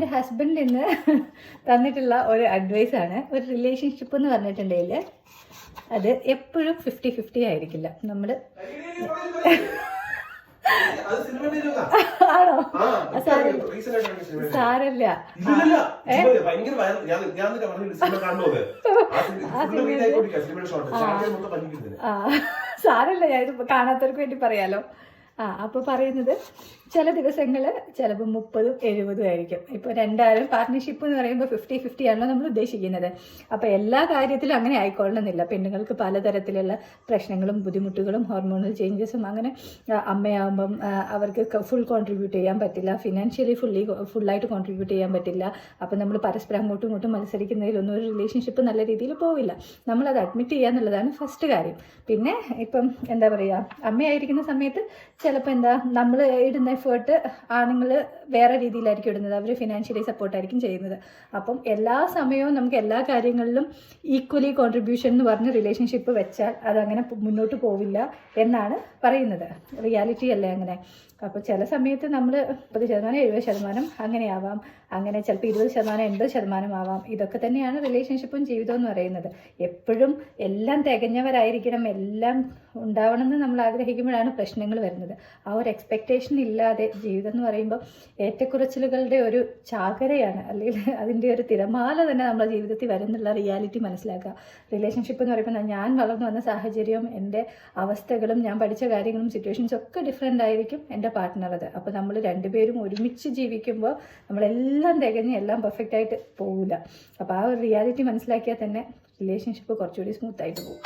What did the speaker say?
എൻ്റെ ഹസ്ബൻഡ് ഇന്ന് തന്നിട്ടുള്ള ഒരു അഡ്വൈസാണ്. ഒരു റിലേഷൻഷിപ്പ് എന്ന് പറഞ്ഞിട്ടുണ്ടെങ്കിൽ അത് എപ്പോഴും 50-50 ആയിരിക്കില്ല. നമ്മൾ ആണോ? സാരല്ല. സാരല്ല, ഞാനിത് കാണാത്തവർക്ക് വേണ്ടി പറയാലോ. അപ്പോൾ പറയുന്നത് ചില ദിവസങ്ങൾ ചിലപ്പോൾ 30-70 ആയിരിക്കും. ഇപ്പോൾ രണ്ടാളും പാർട്ട്ണർഷിപ്പ് എന്ന് പറയുമ്പോൾ 50-50 ആണല്ലോ നമ്മൾ ഉദ്ദേശിക്കുന്നത്. അപ്പോൾ എല്ലാ കാര്യത്തിലും അങ്ങനെ ആയിക്കൊള്ളണമെന്നില്ല. പെണ്ണുങ്ങൾക്ക് പലതരത്തിലുള്ള പ്രശ്നങ്ങളും ബുദ്ധിമുട്ടുകളും ഹോർമോണൽ ചേഞ്ചസും അങ്ങനെ അമ്മയാകുമ്പം അവർക്ക് ഫുൾ കോൺട്രിബ്യൂട്ട് ചെയ്യാൻ പറ്റില്ല, ഫിനാൻഷ്യലി ഫുള്ളായിട്ട് കോൺട്രിബ്യൂട്ട് ചെയ്യാൻ പറ്റില്ല. അപ്പോൾ നമ്മൾ പരസ്പരം അങ്ങോട്ടും ഇങ്ങോട്ടും മത്സരിക്കുന്നതിലൊന്നും ഒരു റിലേഷൻഷിപ്പ് നല്ല രീതിയിൽ പോവില്ല. നമ്മളത് അഡ്മിറ്റ് ചെയ്യുക എന്നുള്ളതാണ് ഫസ്റ്റ് കാര്യം. പിന്നെ ഇപ്പം എന്താ പറയുക, അമ്മയായിരിക്കുന്ന സമയത്ത് ചിലപ്പോൾ നമ്മൾ ഇടുന്ന എഫേർട്ട് ആണുങ്ങൾ വേറെ രീതിയിലായിരിക്കും ഇടുന്നത്. അവർ ഫിനാൻഷ്യലി സപ്പോർട്ടായിരിക്കും ചെയ്യുന്നത്. അപ്പം എല്ലാ സമയവും നമുക്ക് എല്ലാ കാര്യങ്ങളിലും ഈക്വലി കോൺട്രിബ്യൂഷൻ എന്ന് പറഞ്ഞ് റിലേഷൻഷിപ്പ് വെച്ചാൽ അതങ്ങനെ മുന്നോട്ട് പോവില്ല എന്നാണ് പറയുന്നത്. റിയാലിറ്റി അല്ലേ അങ്ങനെ. അപ്പോൾ ചില സമയത്ത് നമ്മൾ 30%, 70% അങ്ങനെയാവാം, അങ്ങനെ ചിലപ്പോൾ 20%, 80% ആവാം. ഇതൊക്കെ തന്നെയാണ് റിലേഷൻഷിപ്പും ജീവിതവും എന്ന് പറയുന്നത്. എപ്പോഴും എല്ലാം തികഞ്ഞവരായിരിക്കണം, എല്ലാം ഉണ്ടാവണം എന്ന് നമ്മൾ ആഗ്രഹിക്കുമ്പോഴാണ് പ്രശ്നങ്ങൾ വരുന്നത്. ആ ഒരു എക്സ്പെക്റ്റേഷൻ ഇല്ലാതെ ജീവിതം എന്ന് പറയുമ്പോൾ ഏറ്റക്കുറച്ചിലുകളുടെ ഒരു ചാകരയാണ്, അല്ലെങ്കിൽ അതിൻ്റെ ഒരു തിരമാല തന്നെ നമ്മുടെ ജീവിതത്തിൽ വരുന്നുള്ള റിയാലിറ്റി മനസ്സിലാക്കുക. റിലേഷൻഷിപ്പ് എന്ന് പറയുമ്പോൾ ഞാൻ വളർന്നു വന്ന സാഹചര്യവും എൻ്റെ അവസ്ഥകളും ഞാൻ പഠിച്ച കാര്യങ്ങളും സിറ്റുവേഷൻസും ഒക്കെ ഡിഫറെൻ്റ് ആയിരിക്കും എൻ്റെ പാർട്ട്ണറത്. അപ്പോൾ നമ്മൾ രണ്ടുപേരും ഒരുമിച്ച് ജീവിക്കുമ്പോൾ നമ്മളെല്ലാം തികഞ്ഞ് എല്ലാം പെർഫെക്റ്റ് ആയിട്ട് പോകില്ല. അപ്പോൾ ആ ഒരു റിയാലിറ്റി മനസ്സിലാക്കിയാൽ തന്നെ റിലേഷൻഷിപ്പ് കുറച്ചുകൂടി സ്മൂത്തായിട്ട് പോകും.